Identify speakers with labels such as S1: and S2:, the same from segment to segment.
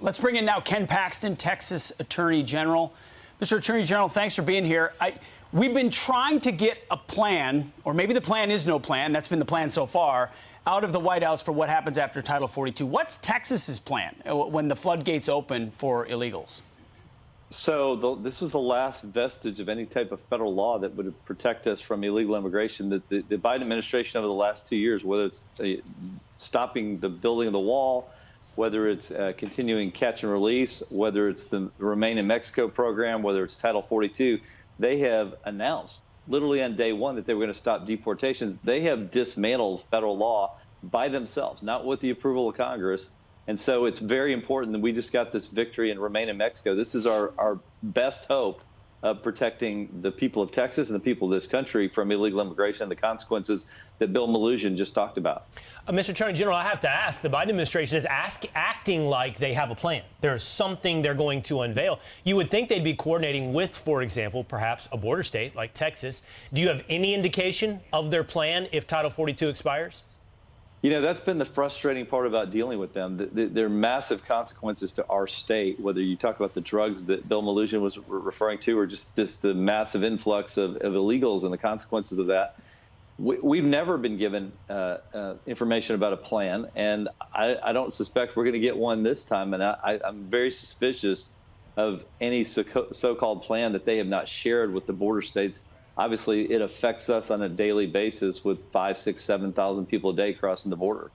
S1: Let's bring in now Ken Paxton, Texas Attorney General. Mr. Attorney General, thanks for being here. We've been trying to get a plan, or maybe the plan is no plan, that's been the plan so far, out of the White House for what happens after Title 42. What's Texas's plan when the floodgates open for illegals?
S2: So this was the last vestige of any type of federal law that would protect us from illegal immigration. The Biden administration over the last 2 years, whether it's stopping the building of the wall, whether it's continuing catch and release, whether it's the Remain in Mexico program, whether it's Title 42, they have announced literally on day one that they were going to stop deportations. They have dismantled federal law by themselves, not with the approval of Congress. And so it's very important that we just got this victory and Remain in Mexico. This is our best hope of protecting the people of Texas and the people of this country from illegal immigration and the consequences that Bill Melugin just talked about.
S3: Mr. Attorney General, I have to ask, the Biden administration is acting like they have a plan. There's something they're going to unveil. You would think they'd be coordinating with, for example, perhaps a border state like Texas. Do you have any indication of their plan if Title 42 expires?
S2: You know, that's been the frustrating part about dealing with them. There are massive consequences to our state, whether you talk about the drugs that Bill Melugin was referring to or just the massive influx of illegals and the consequences of that. We've never been given information about a plan, and I don't suspect we're going to get one this time. And I'm very suspicious of any so-called plan that they have not shared with the border states. Obviously, it affects us on a daily basis with 5,000, 6,000, 7,000 people a day crossing the border.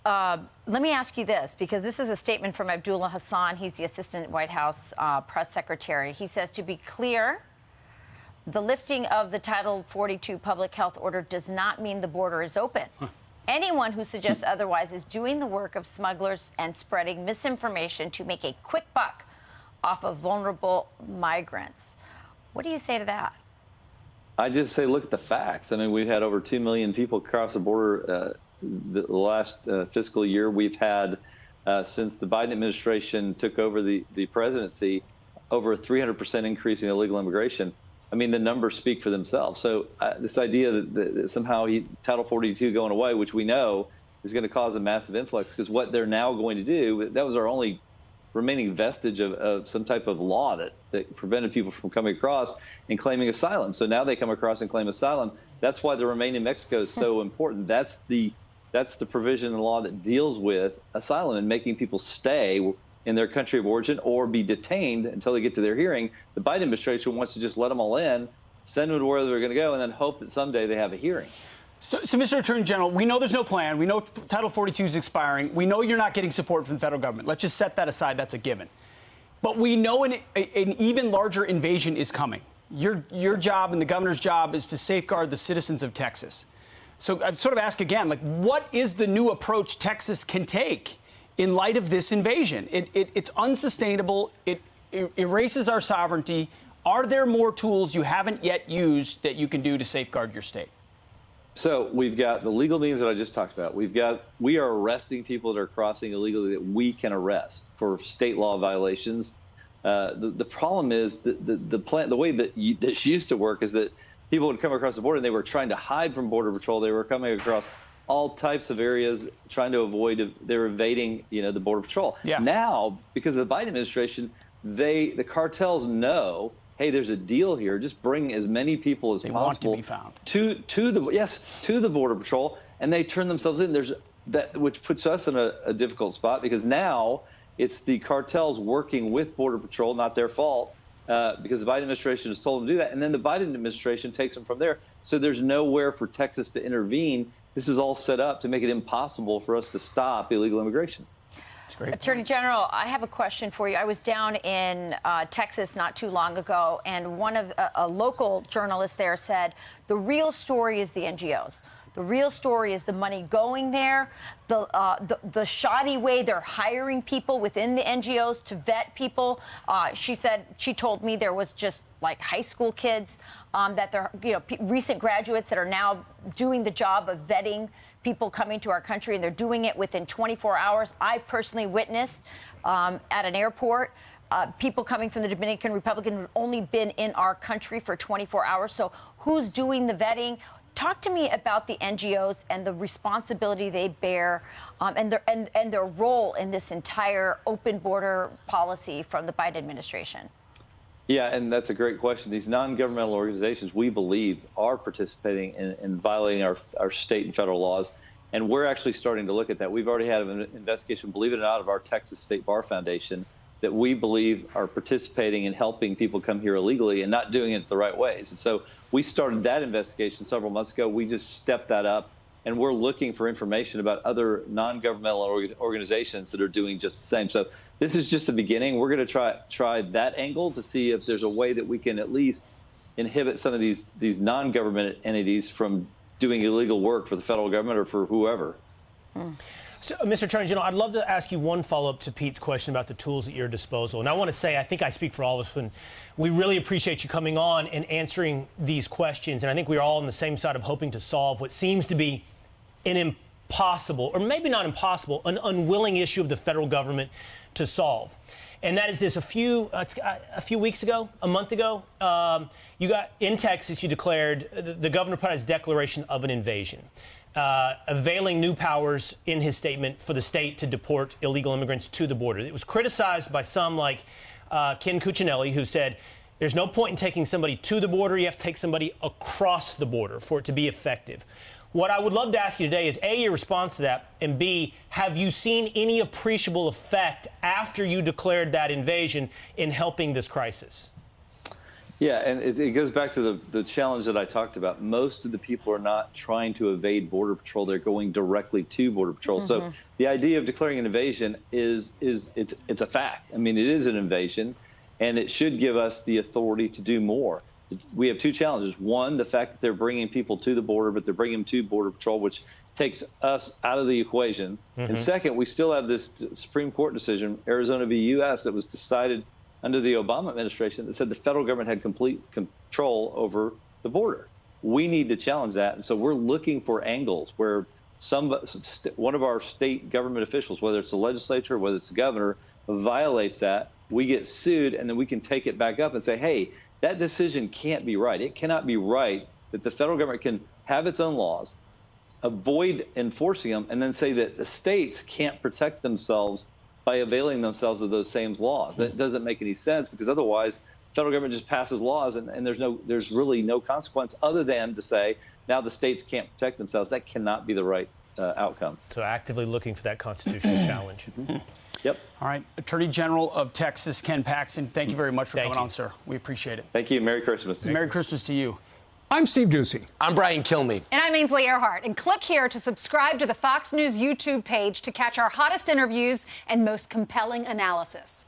S4: Let me ask you this, because this is a statement from Abdullah Hassan. He's the Assistant White House Press Secretary. He says, to be clear, the lifting of the Title 42 public health order does not mean the border is open. Anyone who suggests otherwise is doing the work of smugglers and spreading misinformation to make a quick buck off of vulnerable migrants. What do you say to that?
S2: I just say, look at the facts. I mean, we've had over 2 million people cross the border the last fiscal year. We've had, since the Biden administration took over the presidency, over a 300% increase in illegal immigration. I mean, the numbers speak for themselves. So this idea that somehow Title 42 going away, which we know is going to cause a massive influx, because what they're now going to do, that was our only remaining vestige of some type of law that prevented people from coming across and claiming asylum. So now they come across and claim asylum. That's why the Remain in Mexico is so important. That's the provision in the law that deals with asylum and making people stay in their country of origin or be detained until they get to their hearing. The Biden administration wants to just let them all in, send them to where they're going to go, and then hope that someday they have a hearing.
S1: So, Mr. Attorney General, we know there's no plan. We know Title 42 is expiring. We know you're not getting support from the federal government. Let's just set that aside. That's a given. But we know an even larger invasion is coming. Your job and the governor's job is to safeguard the citizens of Texas. So I'd sort of ask again, like, what is the new approach Texas can take in light of this invasion? It's unsustainable. It erases our sovereignty. Are there more tools you haven't yet used that you can do to safeguard your state?
S2: So we've got the legal means that I just talked about. We are arresting people that are crossing illegally that we can arrest for state law violations. The problem is the way that this used to work is that people would come across the border and they were trying to hide from Border Patrol. They were coming across all types of areas trying to avoid. They're evading, the Border Patrol. Yeah. Now, because of the Biden administration, the cartels know, hey, there's a deal here. Just bring as many people as possible
S1: want to be found
S2: to the Border Patrol, and they turn themselves in. There's that, which puts us in a difficult spot, because now it's the cartels working with Border Patrol, not their fault, because the Biden administration has told them to do that, and then the Biden administration takes them from there. So there's nowhere for Texas to intervene. This is all set up to make it impossible for us to stop illegal immigration.
S4: Attorney General, I have a question for you. I was down in Texas not too long ago, and one of a local journalist there said the real story is the NGOs. The real story is the money going there, the shoddy way they're hiring people within the NGOs to vet people. She told me there was just like high school kids that they're, recent graduates that are now doing the job of vetting people coming to our country, and they're doing it within 24 hours. I personally witnessed at an airport people coming from the Dominican Republic who've only been in our country for 24 hours. So who's doing the vetting? Talk to me about the NGOs and the responsibility they bear, and their role in this entire open border policy from the Biden administration.
S2: Yeah, and that's a great question. These non-governmental organizations, we believe, are participating in violating our state and federal laws. And we're actually starting to look at that. We've already had an investigation, believe it or not, of our Texas State Bar Foundation that we believe are participating in helping people come here illegally and not doing it the right ways. And so we started that investigation several months ago. We just stepped that up, and we're looking for information about other non-governmental organizations that are doing just the same. So this is just the beginning. We're going to try that angle to see if there's a way that we can at least inhibit some of these non-government entities from doing illegal work for the federal government or for whoever.
S3: So, Mr. Attorney General, I'd love to ask you one follow-up to Pete's question about the tools at your disposal. And I want to say, I think I speak for all of us when we really appreciate you coming on and answering these questions. And I think we're all on the same side of hoping to solve what seems to be an impossible, or maybe not impossible, an unwilling issue of the federal government to solve. And that is this: a few weeks ago, a month ago, you got in Texas. You declared the governor put out his declaration of an invasion, availing new powers in his statement for the state to deport illegal immigrants to the border. It was criticized by some like Ken Cuccinelli, who said there's no point in taking somebody to the border. You have to take somebody across the border for it to be effective. What I would love to ask you today is, A, your response to that, and B, have you seen any appreciable effect after you declared that invasion in helping this crisis?
S2: Yeah, and it goes back to the challenge that I talked about. Most of the people are not trying to evade Border Patrol. They're going directly to Border Patrol. Mm-hmm. So the idea of declaring an invasion it's a fact. I mean, it is an invasion, and it should give us the authority to do more. We have two challenges. One, the fact that they're bringing people to the border, but they're bringing them to Border Patrol, which takes us out of the equation. Mm-hmm. And second, we still have this Supreme Court decision, Arizona v. U.S., that was decided under the Obama administration that said the federal government had complete control over the border. We need to challenge that. And so we're looking for angles where one of our state government officials, whether it's the legislature, whether it's the governor, violates that. We get sued, and then we can take it back up and say, hey, that decision can't be right. It cannot be right that the federal government can have its own laws, avoid enforcing them, and then say that the states can't protect themselves by availing themselves of those same laws. That doesn't make any sense, because otherwise the federal government just passes laws and there's really no consequence other than to say now the states can't protect themselves. That cannot be the right outcome.
S3: So actively looking for that constitutional challenge.
S2: Mm-hmm. Yep.
S1: All right. Attorney General of Texas, Ken Paxton, thank you very much for coming on, sir. We appreciate it.
S2: Thank you. Merry Christmas.
S1: Merry Christmas to you.
S5: I'm Steve Doocy.
S6: I'm Brian Kilmeade.
S7: And I'm Ainsley Earhart. And click here to subscribe to the Fox News YouTube page to catch our hottest interviews and most compelling analysis.